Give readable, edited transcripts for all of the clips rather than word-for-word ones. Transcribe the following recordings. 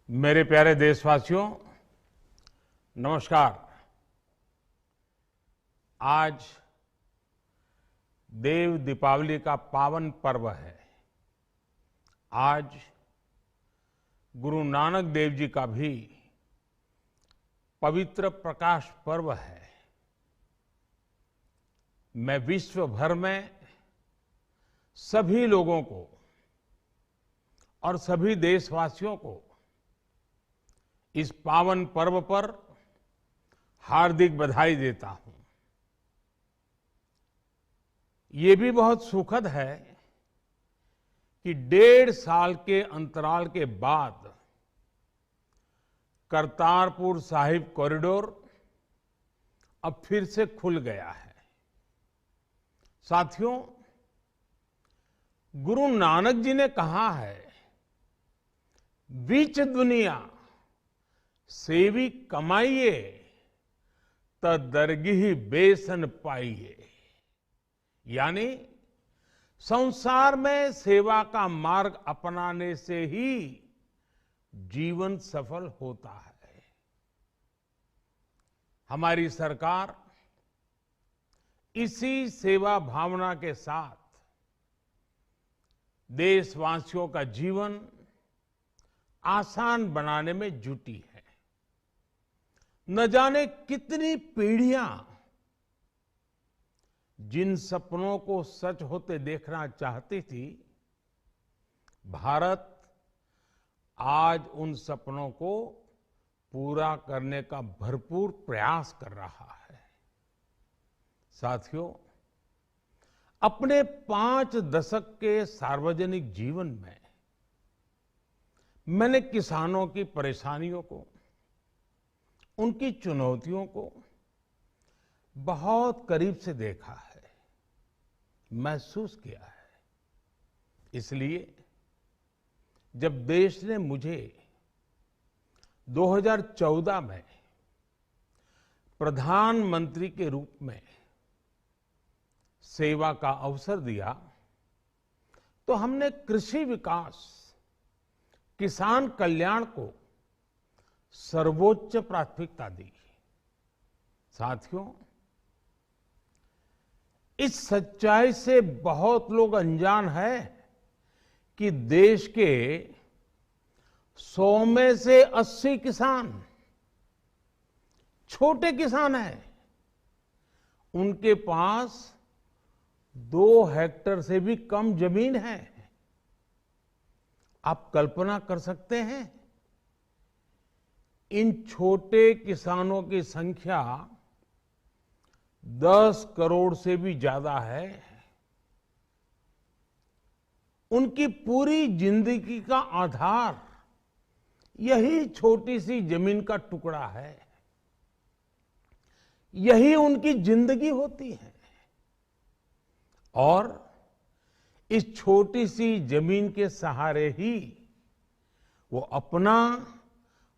मेरे प्यारे देशवासियों, नमस्कार। आज देव दीपावली का पावन पर्व है। आज गुरु नानक देव जी का भी पवित्र प्रकाश पर्व है। मैं विश्व भर में सभी लोगों को और सभी देशवासियों को इस पावन पर्व पर हार्दिक बधाई देता हूं। ये भी बहुत सुखद है कि 1.5 साल के अंतराल के बाद करतारपुर साहिब कॉरिडोर अब फिर से खुल गया है। साथियों, गुरु नानक जी ने कहा है, बीच दुनिया सेवी कमाइए त दरगिही बेसन पाइए। यानी संसार में सेवा का मार्ग अपनाने से ही जीवन सफल होता है। हमारी सरकार इसी सेवा भावना के साथ देशवासियों का जीवन आसान बनाने में जुटी है। न जाने कितनी पीढ़ियां जिन सपनों को सच होते देखना चाहती थी, भारत आज उन सपनों को पूरा करने का भरपूर प्रयास कर रहा है। साथियों, अपने 5 दशक के सार्वजनिक जीवन में मैंने किसानों की परेशानियों को, उनकी चुनौतियों को बहुत करीब से देखा है, महसूस किया है। इसलिए जब देश ने मुझे 2014 में प्रधानमंत्री के रूप में सेवा का अवसर दिया, तो हमने कृषि विकास, किसान कल्याण को सर्वोच्च प्राथमिकता दी। साथियों, इस सच्चाई से बहुत लोग अनजान हैं कि देश के 100 में से 80 किसान छोटे किसान हैं। उनके पास 2 हेक्टेयर से भी कम जमीन है। आप कल्पना कर सकते हैं, इन छोटे किसानों की संख्या 10 करोड़ से भी ज्यादा है। उनकी पूरी जिंदगी का आधार यही छोटी सी जमीन का टुकड़ा है। यही उनकी जिंदगी होती है। और इस छोटी सी जमीन के सहारे ही वो अपना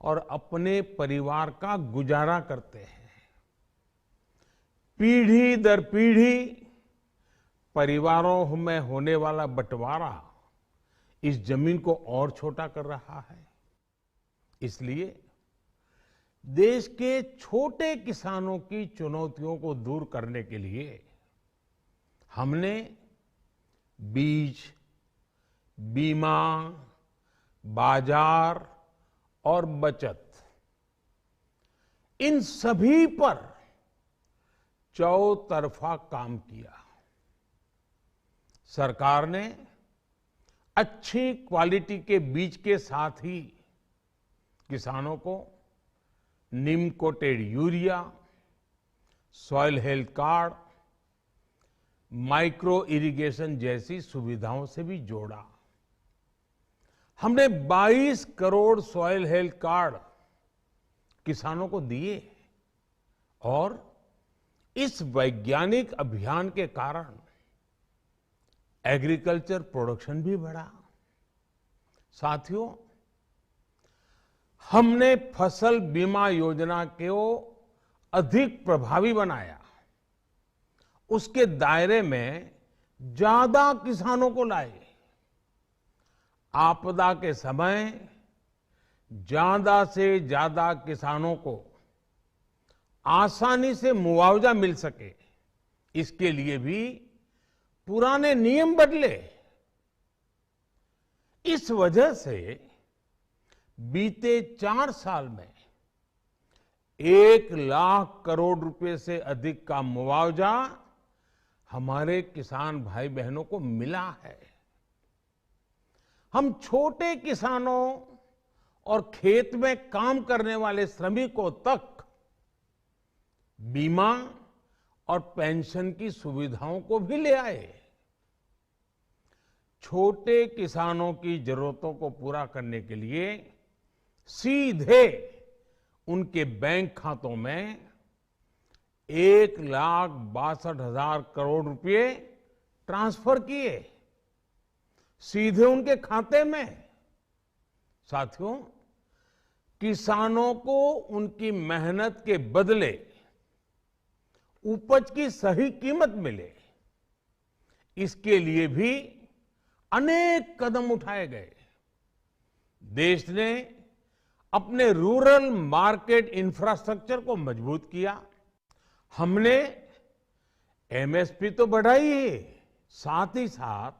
और अपने परिवार का गुजारा करते हैं। पीढ़ी दर पीढ़ी परिवारों में होने वाला बंटवारा इस जमीन को और छोटा कर रहा है। इसलिए देश के छोटे किसानों की चुनौतियों को दूर करने के लिए हमने बीज, बीमा, बाजार और बचत, इन सभी पर चौतरफा काम किया। सरकार ने अच्छी क्वालिटी के बीज के साथ ही किसानों को neem coated urea, soil health card, micro irrigation जैसी सुविधाओं से भी जोड़ा। हमने 22 करोड़ सॉइल हेल्थ कार्ड किसानों को दिए और इस वैज्ञानिक अभियान के कारण एग्रीकल्चर प्रोडक्शन भी बढ़ा। साथियों, हमने फसल बीमा योजना को अधिक प्रभावी बनाया। उसके दायरे में ज्यादा किसानों को लाए। आपदा के समय ज्यादा से ज्यादा किसानों को आसानी से मुआवजा मिल सके, इसके लिए भी पुराने नियम बदले। इस वजह से बीते 4 साल में 1 लाख करोड़ रुपए से अधिक का मुआवजा हमारे किसान भाई बहनों को मिला है। हम छोटे किसानों और खेत में काम करने वाले श्रमिकों तक बीमा और पेंशन की सुविधाओं को भी ले आए। छोटे किसानों की जरूरतों को पूरा करने के लिए सीधे उनके बैंक खातों में 1,62,000 करोड़ रुपए ट्रांसफर किए, सीधे उनके खाते में। साथियों, किसानों को उनकी मेहनत के बदले उपज की सही कीमत मिले, इसके लिए भी अनेक कदम उठाए गए। देश ने अपने रूरल मार्केट इंफ्रास्ट्रक्चर को मजबूत किया। हमने एमएसपी तो बढ़ाई ही, साथ ही साथ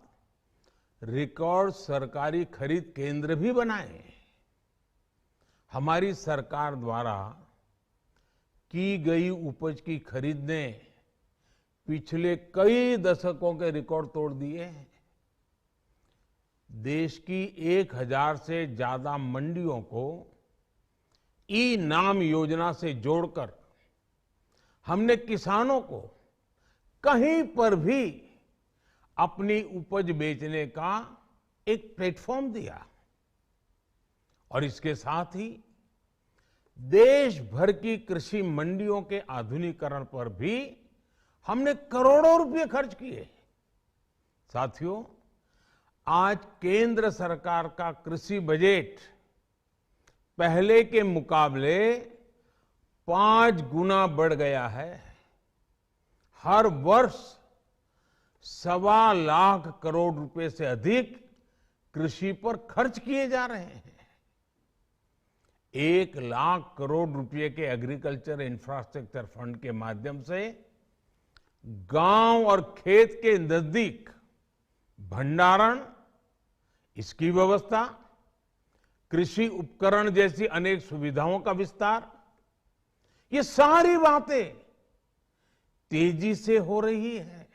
रिकॉर्ड सरकारी खरीद केंद्र भी बनाए। हमारी सरकार द्वारा की गई उपज की खरीद ने पिछले कई दशकों के रिकॉर्ड तोड़ दिए हैं। देश की 1000 से ज्यादा मंडियों को ई नाम योजना से जोड़कर हमने किसानों को कहीं पर भी अपनी उपज बेचने का एक प्लेटफॉर्म दिया। और इसके साथ ही देश भर की कृषि मंडियों के आधुनिकीकरण पर भी हमने करोड़ों रुपए खर्च किए। साथियों, आज केंद्र सरकार का कृषि बजट पहले के मुकाबले 5 गुना बढ़ गया है। हर वर्ष 1.25 लाख करोड़ रुपए से अधिक कृषि पर खर्च किए जा रहे हैं। 1 लाख करोड़ रुपए के एग्रीकल्चर इंफ्रास्ट्रक्चर फंड के माध्यम से गांव और खेत के नजदीक भंडारण, इसकी व्यवस्था, कृषि उपकरण जैसी अनेक सुविधाओं का विस्तार, ये सारी बातें तेजी से हो रही है।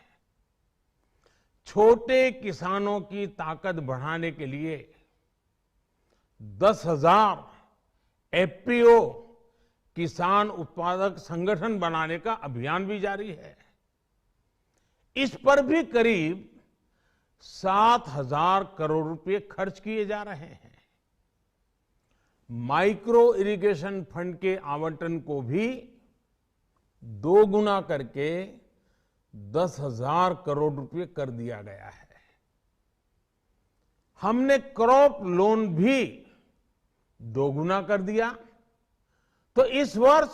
छोटे किसानों की ताकत बढ़ाने के लिए 10,000 एफपीओ किसान उत्पादक संगठन बनाने का अभियान भी जारी है। इस पर भी करीब 7,000 करोड़ रुपए खर्च किए जा रहे हैं। माइक्रो इरिगेशन फंड के आवंटन को भी 2 गुना करके 10,000 करोड़ रुपए कर दिया गया है। हमने क्रॉप लोन भी 2 गुना कर दिया, तो इस वर्ष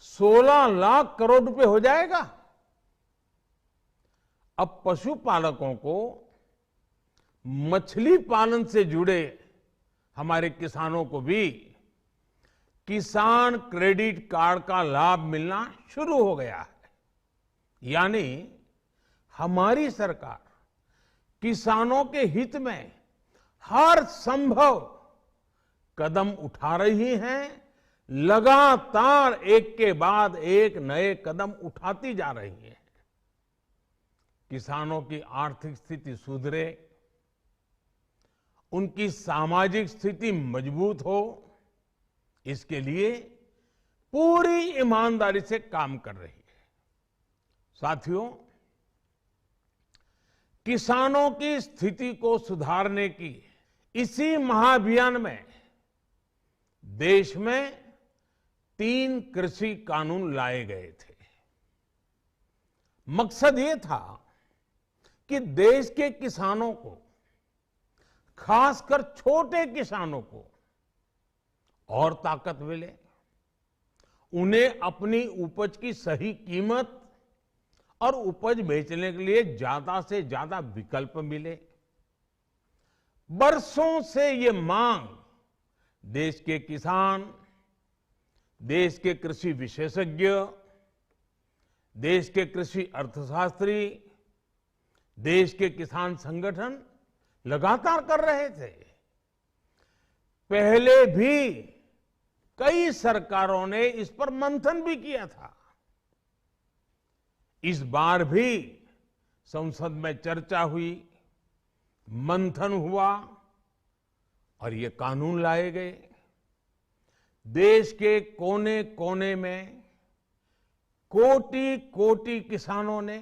16 लाख करोड़ रुपए हो जाएगा। अब पशुपालकों को मछली पालन से जुड़े हमारे किसानों को भी किसान क्रेडिट कार्ड का लाभ मिलना शुरू हो गया है। यानी हमारी सरकार किसानों के हित में हर संभव कदम उठा रही है, लगातार एक के बाद एक नए कदम उठाती जा रही है। किसानों की आर्थिक स्थिति सुधरे, उनकी सामाजिक स्थिति मजबूत हो, इसके लिए पूरी ईमानदारी से काम कर रही है। साथियों, किसानों की स्थिति को सुधारने की इसी महाअभियान में देश में 3 कृषि कानून लाए गए थे। मकसद ये था कि देश के किसानों को, खासकर छोटे किसानों को और ताकत मिले, उन्हें अपनी उपज की सही कीमत और उपज बेचने के लिए ज्यादा से ज्यादा विकल्प मिले। बरसों से ये मांग देश के किसान, देश के कृषि विशेषज्ञ, देश के कृषि अर्थशास्त्री, देश के किसान संगठन लगातार कर रहे थे। पहले भी कई सरकारों ने इस पर मंथन भी किया था। इस बार भी संसद में चर्चा हुई, मंथन हुआ और ये कानून लाए गए। देश के कोने कोने में कोटि कोटि किसानों ने,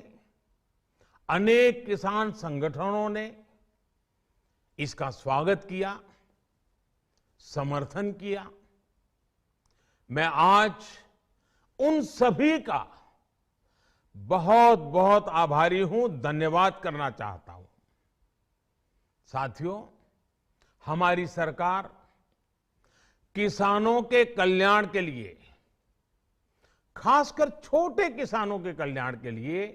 अनेक किसान संगठनों ने इसका स्वागत किया, समर्थन किया। मैं आज उन सभी का बहुत बहुत आभारी हूं, धन्यवाद करना चाहता हूं। साथियों, हमारी सरकार किसानों के कल्याण के लिए, खासकर छोटे किसानों के कल्याण के लिए,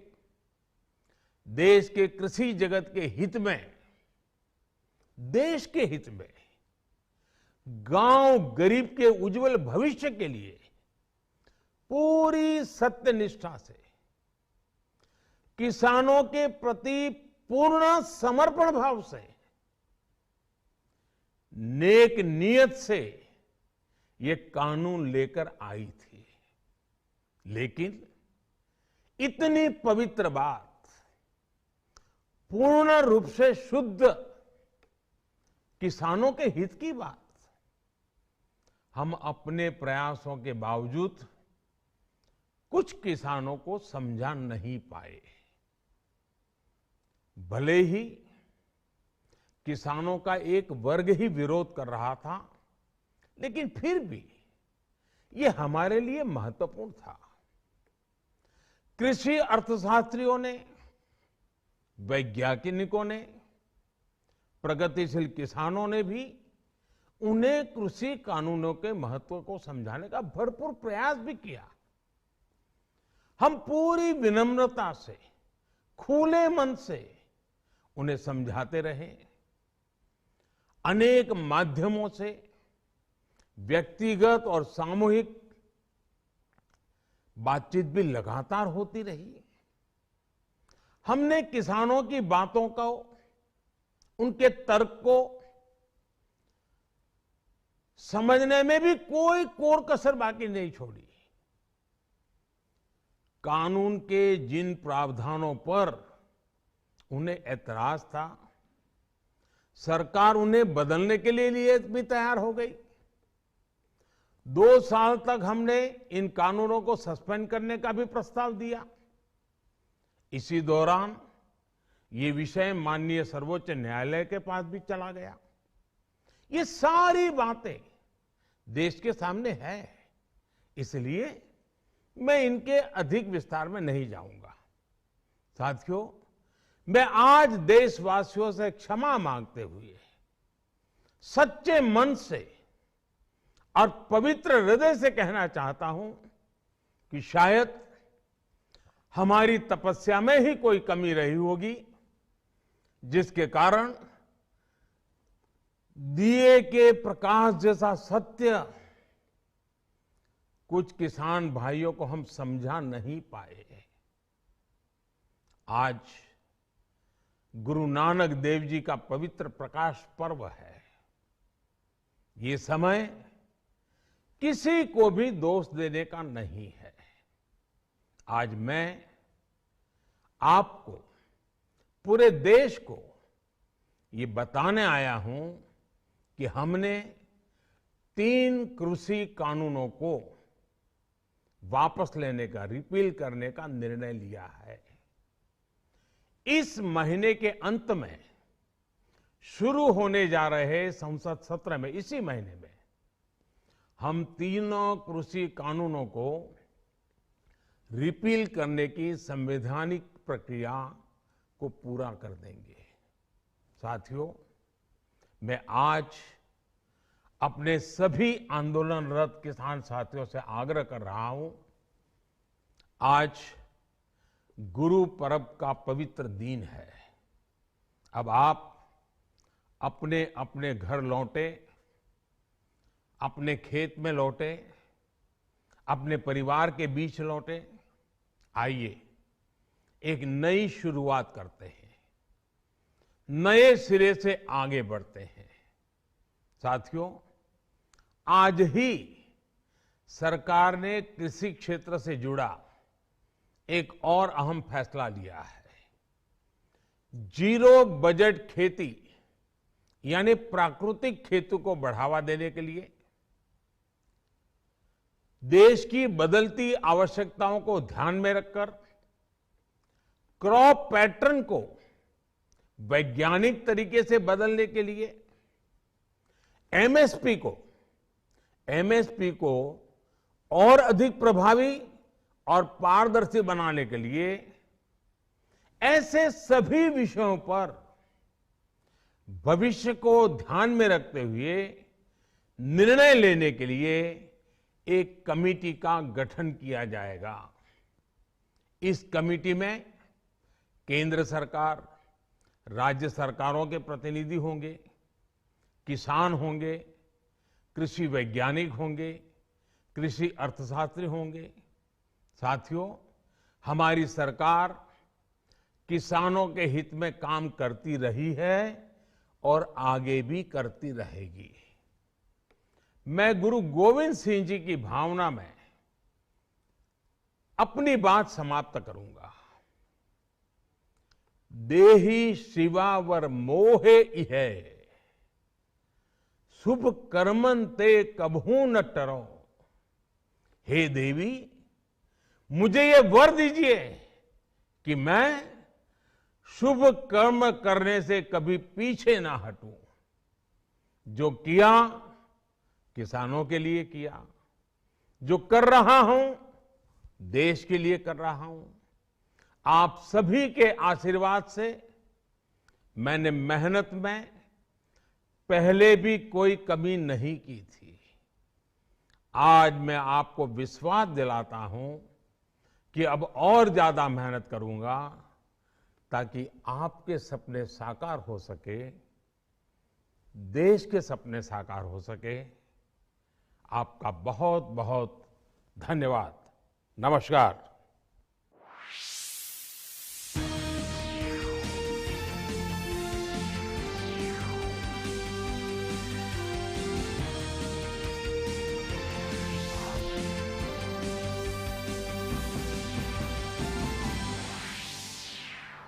देश के कृषि जगत के हित में, देश के हित में, गांव गरीब के उज्जवल भविष्य के लिए पूरी सत्यनिष्ठा से, किसानों के प्रति पूर्ण समर्पण भाव से, नेक नियत से ये कानून लेकर आई थी। लेकिन इतनी पवित्र बात, पूर्ण रूप से शुद्ध किसानों के हित की बात, हम अपने प्रयासों के बावजूद कुछ किसानों को समझा नहीं पाए। भले ही किसानों का एक वर्ग ही विरोध कर रहा था, लेकिन फिर भी ये हमारे लिए महत्वपूर्ण था। कृषि अर्थशास्त्रियों ने, वैज्ञानिकों ने, प्रगतिशील किसानों ने भी उन्हें कृषि कानूनों के महत्व को समझाने का भरपूर प्रयास भी किया। हम पूरी विनम्रता से, खुले मन से उन्हें समझाते रहे। अनेक माध्यमों से व्यक्तिगत और सामूहिक बातचीत भी लगातार होती रही। हमने किसानों की बातों को, उनके तर्क को समझने में भी कोई कोर कसर बाकी नहीं छोड़ी। कानून के जिन प्रावधानों पर उन्हें ऐतराज था, सरकार उन्हें बदलने के लिए भी तैयार हो गई। 2 साल तक हमने इन कानूनों को सस्पेंड करने का भी प्रस्ताव दिया। इसी दौरान ये विषय माननीय सर्वोच्च न्यायालय के पास भी चला गया। ये सारी बातें देश के सामने है, इसलिए मैं इनके अधिक विस्तार में नहीं जाऊंगा। साथियों, मैं आज देशवासियों से क्षमा मांगते हुए सच्चे मन से और पवित्र हृदय से कहना चाहता हूं कि शायद हमारी तपस्या में ही कोई कमी रही होगी, जिसके कारण दिए के प्रकाश जैसा सत्य कुछ किसान भाइयों को हम समझा नहीं पाए। आज गुरु नानक देव जी का पवित्र प्रकाश पर्व है। ये समय किसी को भी दोष देने का नहीं है। आज मैं आपको, पूरे देश को ये बताने आया हूं कि हमने 3 कृषि कानूनों को वापस लेने का, रिपील करने का निर्णय लिया है। इस महीने के अंत में शुरू होने जा रहे संसद सत्र में, इसी महीने में, हम 3 कृषि कानूनों को रिपील करने की संवैधानिक प्रक्रिया को पूरा कर देंगे। साथियों, मैं आज अपने सभी आंदोलनरत किसान साथियों से आग्रह कर रहा हूं, आज गुरु पर्व का पवित्र दिन है। अब आप अपने अपने घर लौटे, अपने खेत में लौटे, अपने परिवार के बीच लौटे। आइए एक नई शुरुआत करते हैं, नए सिरे से आगे बढ़ते हैं। साथियों, आज ही सरकार ने कृषि क्षेत्र से जुड़ा एक और अहम फैसला लिया है। जीरो बजट खेती यानी प्राकृतिक खेती को बढ़ावा देने के लिए देश की बदलती आवश्यकताओं को ध्यान में रखकर क्रॉप पैटर्न को वैज्ञानिक तरीके से बदलने के लिए एमएसपी को और अधिक प्रभावी और पारदर्शी बनाने के लिए ऐसे सभी विषयों पर भविष्य को ध्यान में रखते हुए निर्णय लेने के लिए एक कमेटी का गठन किया जाएगा। इस कमेटी में केंद्र सरकार, राज्य सरकारों के प्रतिनिधि होंगे, किसान होंगे, कृषि वैज्ञानिक होंगे, कृषि अर्थशास्त्री होंगे। साथियों, हमारी सरकार किसानों के हित में काम करती रही है और आगे भी करती रहेगी। मैं गुरु गोविंद सिंह जी की भावना में अपनी बात समाप्त करूंगा। देहि शिवा वर मोहे इहे, शुभ कर्मन ते कबहू न टरो। हे देवी, मुझे ये वर दीजिए कि मैं शुभ कर्म करने से कभी पीछे ना हटूं। जो किया किसानों के लिए किया, जो कर रहा हूं देश के लिए कर रहा हूं। आप सभी के आशीर्वाद से मैंने मेहनत में पहले भी कोई कमी नहीं की थी। आज मैं आपको विश्वास दिलाता हूं कि अब और ज्यादा मेहनत करूंगा ताकि आपके सपने साकार हो सके, देश के सपने साकार हो सके। आपका बहुत बहुत धन्यवाद। नमस्कार।